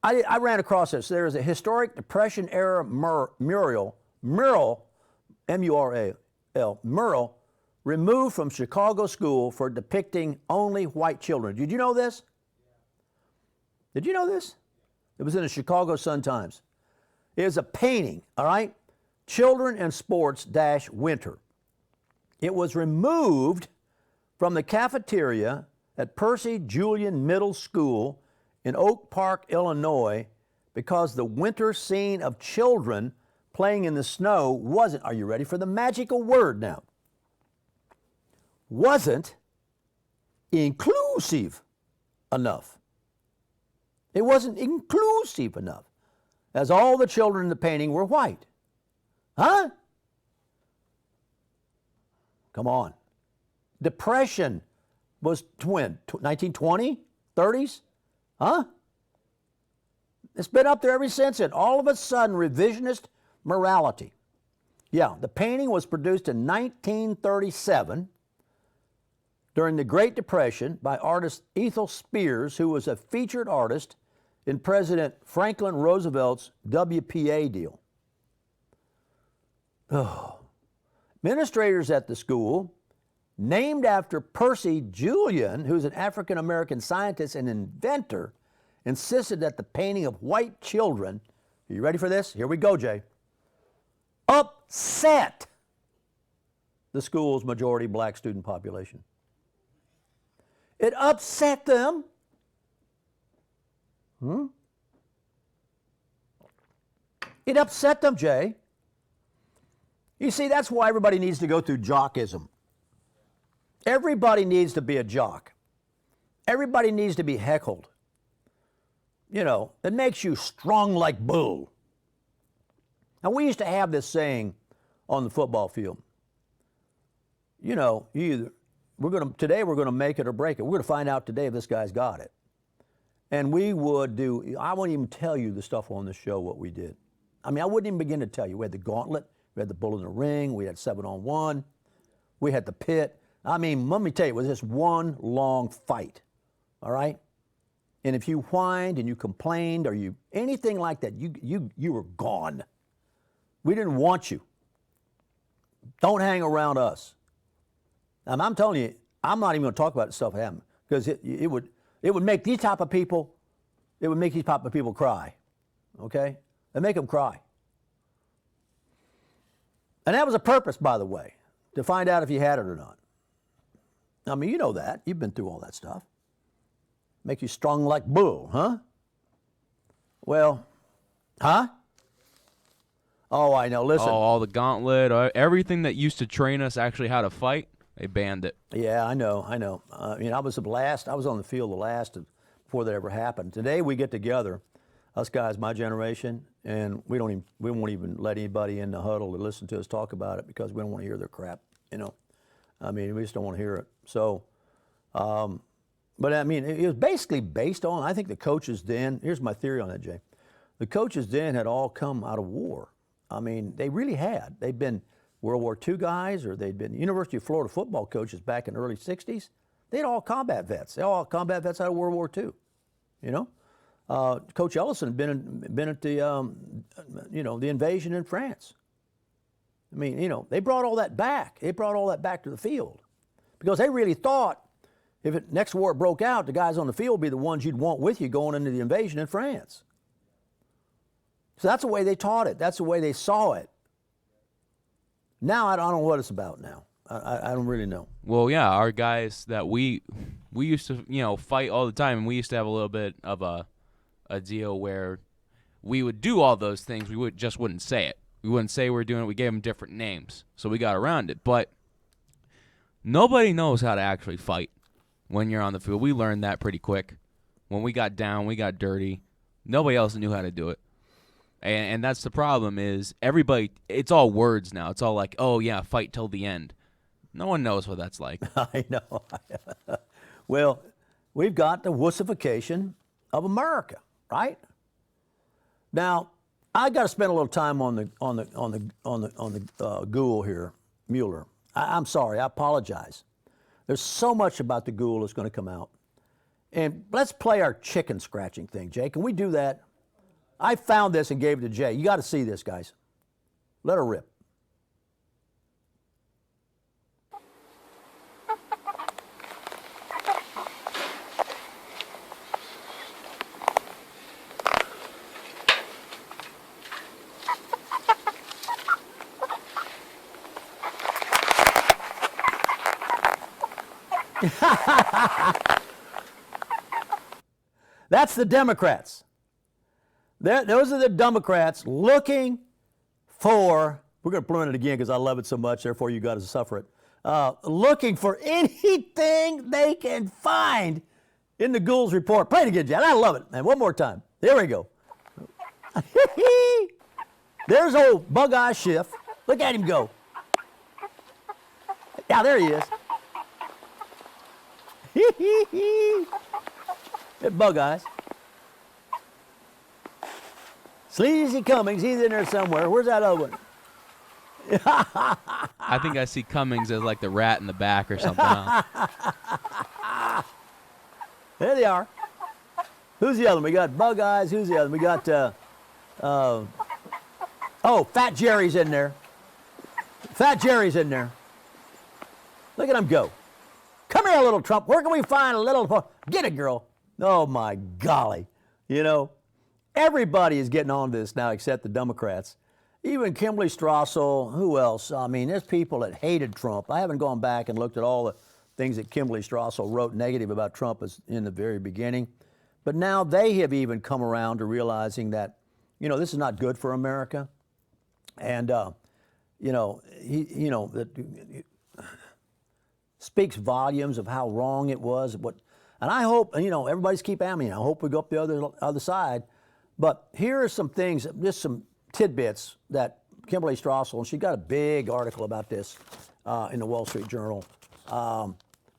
I ran across this. There is a historic Depression era mural, M-U-R-A-L, mural, removed from Chicago school for depicting only white children. Did you know this? Did you know this? It was in the Chicago Sun-Times. It was a painting, all right? Children and Sports - Winter. It was removed from the cafeteria at Percy Julian Middle School in Oak Park, Illinois, because the winter scene of children playing in the snow wasn't, are you ready for the magical word now? Wasn't inclusive enough. It wasn't inclusive enough, as all the children in the painting were white. Huh? Come on. Depression was when? 1920? 30s? Huh? It's been up there ever since, and all of a sudden, revisionist morality. Yeah, the painting was produced in 1937 during the Great Depression by artist Ethel Spears, who was a featured artist in President Franklin Roosevelt's WPA deal. Oh. Administrators at the school, named after Percy Julian, who's an African-American scientist and inventor, insisted that the painting of white children, are you ready for this? Here we go, Jay, upset the school's majority black student population. It upset them. It upset them, Jay. You see, that's why everybody needs to go through jockism. Everybody needs to be a jock. Everybody needs to be heckled. You know, it makes you strong like bull. Now, we used to have this saying on the football field. You know, today we're going to make it or break it. We're going to find out today if this guy's got it. And we would do, I won't even tell you the stuff on the show, what we did. I mean, I wouldn't even begin to tell you. We had the gauntlet, we had the bull in the ring, we had 7-on-1, we had the pit. I mean, let me tell you, it was just one long fight, all right? And if you whined and you complained or you anything like that, you were gone. We didn't want you. Don't hang around us. And I'm telling you, I'm not even going to talk about the stuff that happened because it would make these type of people, it would make these type of people cry, okay? It'd make them cry. And that was a purpose, by the way, to find out if you had it or not. I mean, you know that. You've been through all that stuff. Make you strong like bull, huh? Well, huh? Oh, I know. Listen. Oh, all the gauntlet, everything that used to train us actually how to fight, they banned it. Yeah, I know. I mean, I was on the field the last before that ever happened. Today we get together, us guys, my generation, and we won't even let anybody in the huddle to listen to us talk about it because we don't want to hear their crap, you know. I mean, we just don't want to hear it. So, but I mean, it was basically based on, I think the coaches then, here's my theory on that, Jay. The coaches then had all come out of war. I mean, they really had. They'd been World War II guys, or they'd been University of Florida football coaches back in the early 60s. They'd all combat vets. They all combat vets out of World War II, you know. Coach Ellison had been at the, the invasion in France. I mean, you know, they brought all that back. They brought all that back to the field because they really thought if next war broke out, the guys on the field would be the ones you'd want with you going into the invasion in France. So that's the way they taught it. That's the way they saw it. Now I don't know what it's about now. I don't really know. Well, yeah, our guys that we used to, fight all the time, and we used to have a little bit of a deal where we would do all those things. We just wouldn't say it. We wouldn't say we were doing it. We gave them different names, so we got around it. But nobody knows how to actually fight when you're on the field. We learned that pretty quick. When we got down, we got dirty. Nobody else knew how to do it. And that's the problem is everybody, it's all words now. It's all like, oh, yeah, fight till the end. No one knows what that's like. I know. Well, we've got the wussification of America, right? Now, I got to spend a little time on the Google here, Mueller. I'm sorry, I apologize. There's so much about the ghoul that's going to come out. And let's play our chicken scratching thing, Jay. Can we do that? I found this and gave it to Jay. You got to see this, guys. Let her rip. That's the Democrats. Those are the Democrats looking for, we're going to play it again because I love it so much, therefore you got to suffer it, looking for anything they can find in the Ghoul's report. Play it again, Jan. I love it, man. One more time. There we go. There's old Bug-Eye Schiff. Look at him go. Yeah, there he is. It Bug-Eyes. Sleazy Cummings, he's in there somewhere. Where's that other one? I think I see Cummings as like the rat in the back or something. Huh? There they are. Who's the other one? We got Bug-Eyes. Who's the other one? We got, Fat Jerry's in there. Fat Jerry's in there. Look at him go. Come here, little Trump. Where can we find a little... Get it, girl. Oh, my golly. You know, everybody is getting on this now except the Democrats. Even Kimberly Strassel. Who else? I mean, there's people that hated Trump. I haven't gone back and looked at all the things that Kimberly Strassel wrote negative about Trump in the very beginning. But now they have even come around to realizing that, you know, this is not good for America. And, speaks volumes of how wrong it was. And I hope, everybody's keep at me. I hope we go up the other side. But here are some things, just some tidbits that Kimberly Strassel, and she got a big article about this in the Wall Street Journal.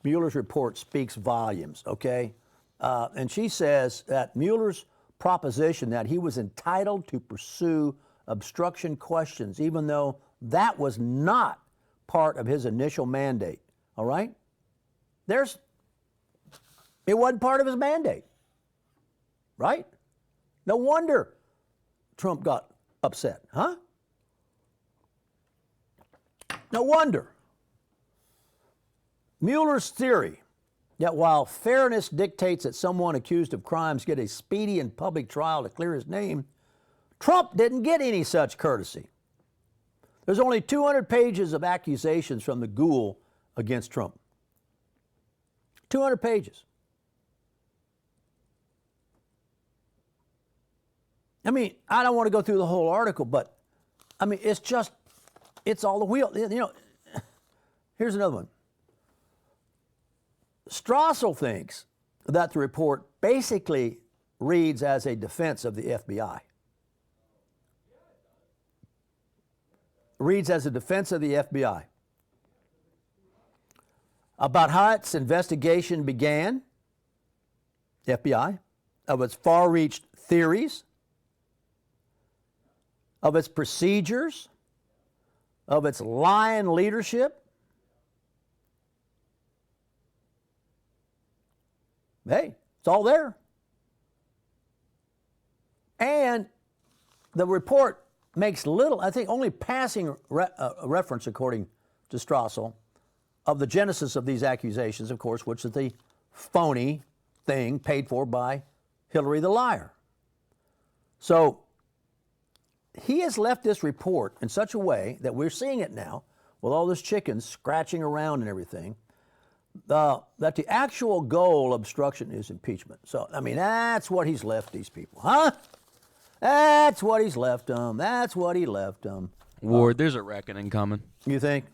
Mueller's report speaks volumes, okay? And she says that Mueller's proposition that he was entitled to pursue obstruction questions, even though that was not part of his initial mandate. All right? It wasn't part of his mandate. Right? No wonder Trump got upset, huh? No wonder. Mueller's theory that while fairness dictates that someone accused of crimes get a speedy and public trial to clear his name, Trump didn't get any such courtesy. There's only 200 pages of accusations from the ghoul against Trump. 200 pages. I mean, I don't want to go through the whole article, but I mean, it's all the wheel. Here's another one. Strassel thinks that the report basically reads as a defense of the FBI. Reads as a defense of the FBI. About how its investigation began, the FBI, of its far-reached theories, of its procedures, of its lying leadership. Hey, it's all there. And the report makes little, I think only passing reference, according to Strassel, of the genesis of these accusations, of course, which is the phony thing paid for by Hillary the liar. So he has left this report in such a way that we're seeing it now with all those chickens scratching around and everything, that the actual goal of obstruction is impeachment. So, I mean, that's what he's left these people, huh? That's what he's left them. That's what he left them. Ward, there's a reckoning coming. You think?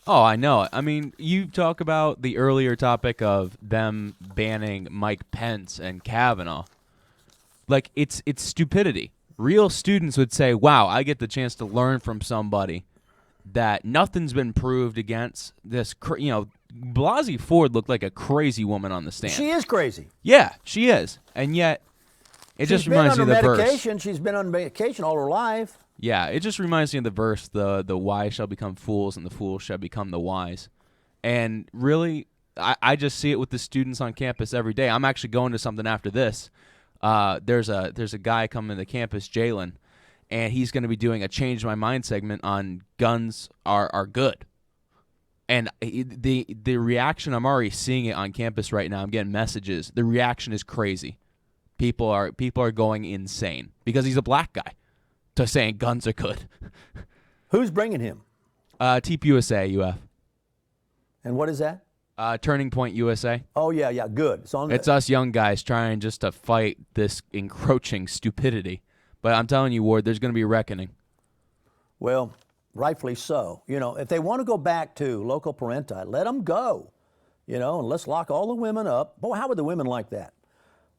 Oh, I know it. I mean, you talk about the earlier topic of them banning Mike Pence and Kavanaugh. Like, it's stupidity. Real students would say, wow, I get the chance to learn from somebody that nothing's been proved against this. Blasey Ford looked like a crazy woman on the stand. She is crazy. Yeah, she is. And yet, It just reminds me of the medication. verse. She's been on medication all her life. Yeah, it just reminds me of the verse, the wise shall become fools and the fools shall become the wise. And really, I just see it with the students on campus every day. I'm actually going to something after this. There's a guy coming to campus, Jalen, and he's going to be doing a Change My Mind segment on guns are good. And the reaction, I'm already seeing it on campus right now. I'm getting messages. The reaction is crazy. People are going insane because he's a black guy to saying guns are good. Who's bringing him? TPUSA, UF. And what is that? Turning Point USA. Oh, yeah, good. It's us young guys trying just to fight this encroaching stupidity. But I'm telling you, Ward, there's going to be a reckoning. Well, rightfully so. You know, if they want to go back to local parenti, let them go. You know, and let's lock all the women up. Boy, how would the women like that?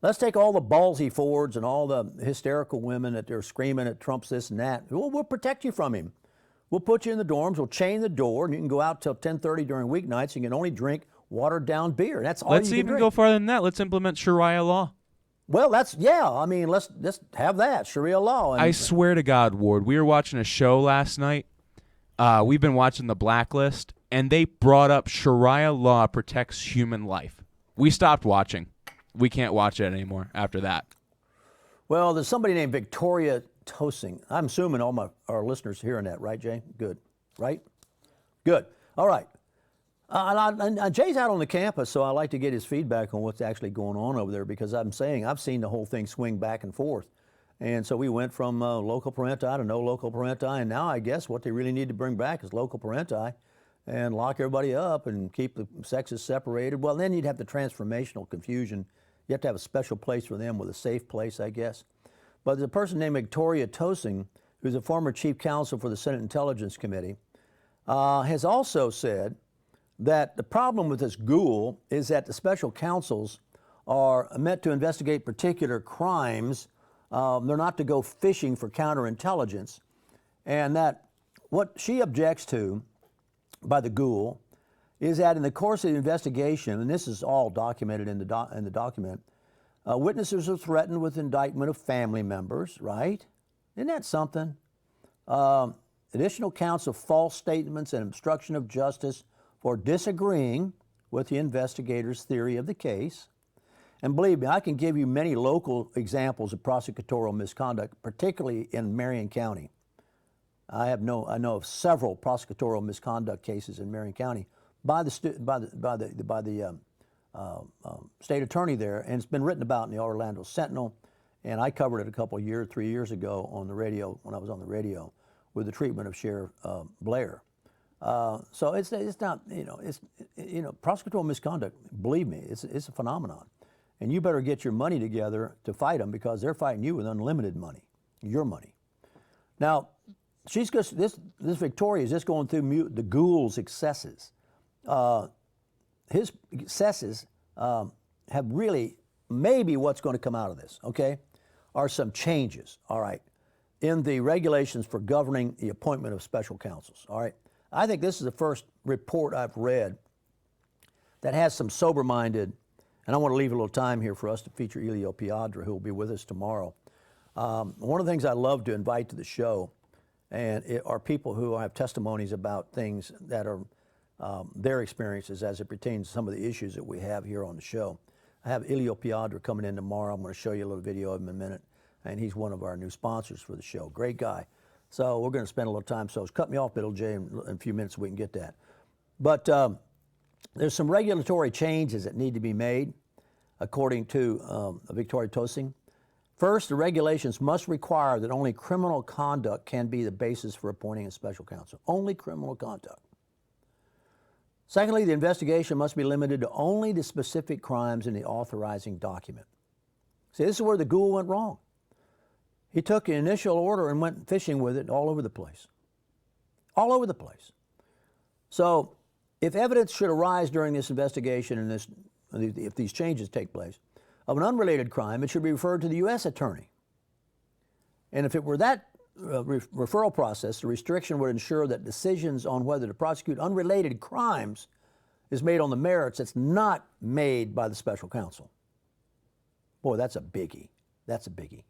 Let's take all the ballsy Fords and all the hysterical women that they're screaming at Trump's this and that. We'll protect you from him. We'll put you in the dorms. We'll chain the door, and you can go out till 10:30 during weeknights. You can only drink watered-down beer. That's all. Let's you can even drink. go farther than that. Let's implement Sharia law. Well, I mean, let's have that Sharia law. And, I swear to God, Ward, we were watching a show last night. We've been watching The Blacklist, and they brought up Sharia law protects human life. We stopped watching. We can't watch it anymore after that. Well, there's somebody named Victoria Tosing. I'm assuming our listeners are hearing that, right, Jay? Good, right? Good. All right. And Jay's out on the campus, so I like to get his feedback on what's actually going on over there because I've seen the whole thing swing back and forth. And so we went from local parenti to no local parenti, and now I guess what they really need to bring back is local parenti and lock everybody up and keep the sexes separated. Well, then you'd have the transformational confusion. You have to have a special place for them with a safe place, I guess. But there's a person named Victoria Tosing, who's a former chief counsel for the Senate Intelligence Committee, has also said that the problem with this ghoul is that the special counsels are meant to investigate particular crimes. They're not to go fishing for counterintelligence. And that what she objects to by the ghoul is that in the course of the investigation, and this is all documented in the document, witnesses are threatened with indictment of family members, right? Isn't that something? Additional counts of false statements and obstruction of justice for disagreeing with the investigator's theory of the case. And believe me, I can give you many local examples of prosecutorial misconduct, particularly in Marion County. I know of several prosecutorial misconduct cases in Marion County by the state attorney there, and it's been written about in the Orlando Sentinel, and I covered it 3 years ago on the radio when I was on the radio with the treatment of Sheriff Blair. So it's not prosecutorial misconduct. Believe me, it's a phenomenon, and you better get your money together to fight them because they're fighting you with unlimited money, your money. Now, this Victoria is just going through the ghoul's excesses. His excesses have really, maybe what's going to come out of this, okay, are some changes, all right, in the regulations for governing the appointment of special counsels, all right. I think this is the first report I've read that has some sober-minded, and I want to leave a little time here for us to feature Elio Piadra, who will be with us tomorrow. One of the things I love to invite to the show are people who have testimonies about things that are their experiences as it pertains to some of the issues that we have here on the show. I have Elio Piadra coming in tomorrow. I'm going to show you a little video of him in a minute, and he's one of our new sponsors for the show. Great guy. So we're going to spend a little time. So cut me off, Bill J, in a few minutes so we can get that. But there's some regulatory changes that need to be made, according to Victoria Tosing. First, the regulations must require that only criminal conduct can be the basis for appointing a special counsel. Only criminal conduct. Secondly, the investigation must be limited to only the specific crimes in the authorizing document. See, this is where the ghoul went wrong. He took an initial order and went fishing with it all over the place. All over the place. So if evidence should arise during this investigation and if these changes take place of an unrelated crime, it should be referred to the U.S. attorney. And if it were that referral process, the restriction would ensure that decisions on whether to prosecute unrelated crimes is made on the merits. It's not made by the special counsel. Boy, that's a biggie. That's a biggie.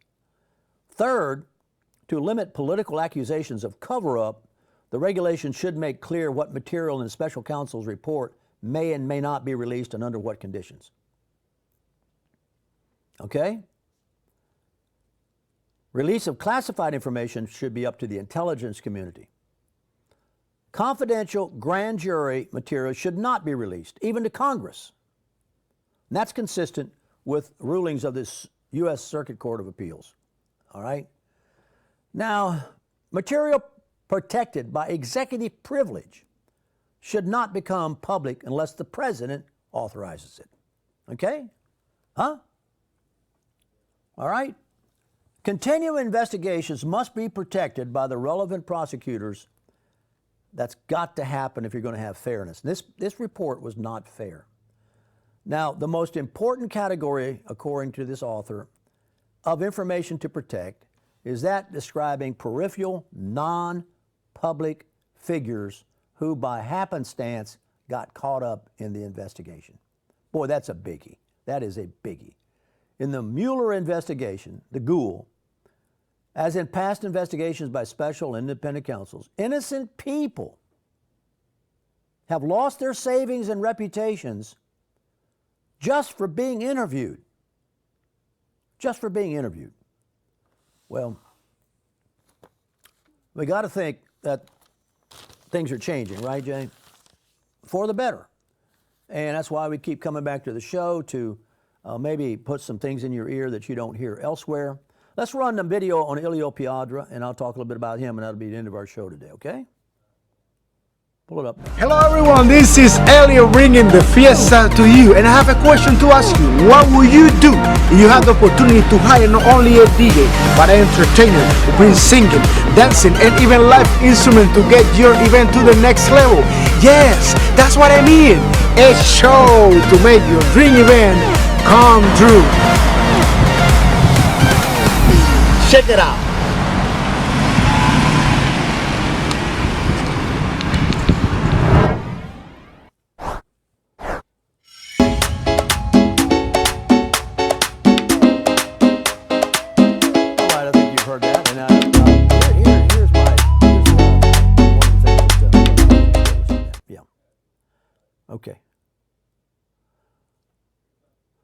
Third, to limit political accusations of cover-up, the regulation should make clear what material in the special counsel's report may and may not be released and under what conditions. Okay? Release of classified information should be up to the intelligence community. Confidential grand jury material should not be released, even to Congress. And that's consistent with rulings of this U.S. Circuit Court of Appeals. All right? Now, material protected by executive privilege should not become public unless the president authorizes it. Okay? Huh? All right? Continuing investigations must be protected by the relevant prosecutors. That's got to happen if you're going to have fairness. This report was not fair. Now, the most important category, according to this author, of information to protect is that describing peripheral, non-public figures who by happenstance got caught up in the investigation. Boy, that's a biggie. That is a biggie. In the Mueller investigation, the ghoul, as in past investigations by special independent counsels, innocent people have lost their savings and reputations just for being interviewed. Just for being interviewed. Well, we got to think that things are changing, right, Jay? For the better. And that's why we keep coming back to the show to maybe put some things in your ear that you don't hear elsewhere. Let's run the video on Ilio Piadra, and I'll talk a little bit about him, and that'll be the end of our show today, okay? Pull it up. Hello everyone, this is Elio bringing the fiesta to you, and I have a question to ask you. What will you do if you had the opportunity to hire not only a DJ but an entertainer who brings singing, dancing, and even live instrument to get your event to the next level? Yes, that's what I mean. A show to make your dream event come true. Check it out.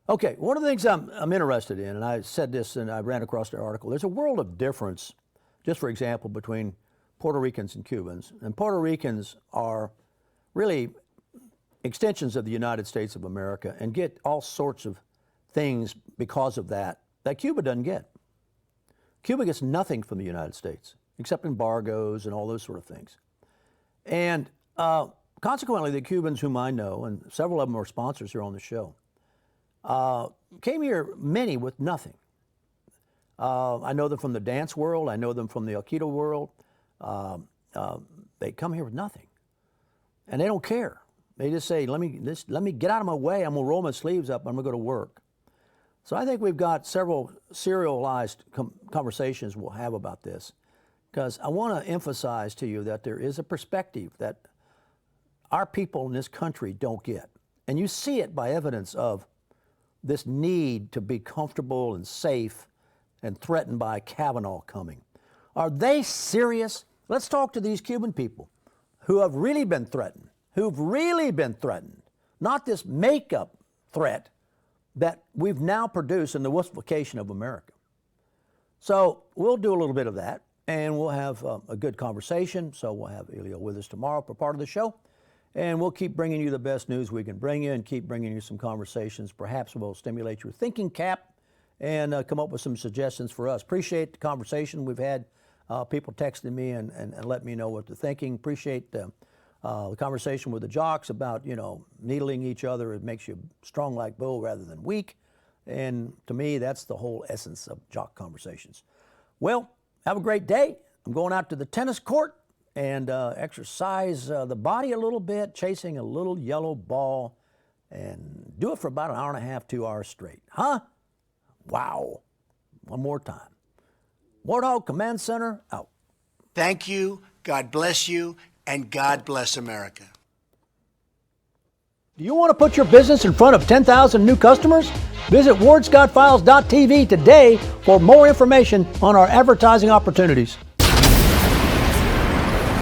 Okay, one of the things I'm interested in, and I said this and I ran across the article, there's a world of difference, just for example, between Puerto Ricans and Cubans. And Puerto Ricans are really extensions of the United States of America and get all sorts of things because of that Cuba doesn't get. Cuba gets nothing from the United States, except embargoes and all those sort of things. And consequently, the Cubans whom I know, and several of them are sponsors here on the show, came here, many with nothing. I know them from the dance world. I know them from the Aikido world. They come here with nothing. And they don't care. They just say, let me get out of my way. I'm going to roll my sleeves up. I'm going to go to work. So I think we've got several serialized conversations we'll have about this, because I want to emphasize to you that there is a perspective that our people in this country don't get. And you see it by evidence of this need to be comfortable and safe and threatened by Kavanaugh coming. Are they serious? Let's talk to these Cuban people who have really been threatened, not this makeup threat that we've now produced in the wussification of America. So we'll do a little bit of that, and we'll have a good conversation. So we'll have Ilio with us tomorrow for part of the show. And we'll keep bringing you the best news we can bring you and keep bringing you some conversations. Perhaps we'll stimulate your thinking cap and come up with some suggestions for us. Appreciate the conversation we've had. People texting me and letting me know what they're thinking. Appreciate the conversation with the jocks about, needling each other. It makes you strong like bull rather than weak. And to me, that's the whole essence of jock conversations. Well, have a great day. I'm going out to the tennis court and exercise the body a little bit, chasing a little yellow ball, and do it for about an hour and a half, 2 hours straight. Huh? Wow. One more time. Warthog Command Center, out. Thank you, God bless you, and God bless America. Do you want to put your business in front of 10,000 new customers? Visit wardscottfiles.tv today for more information on our advertising opportunities.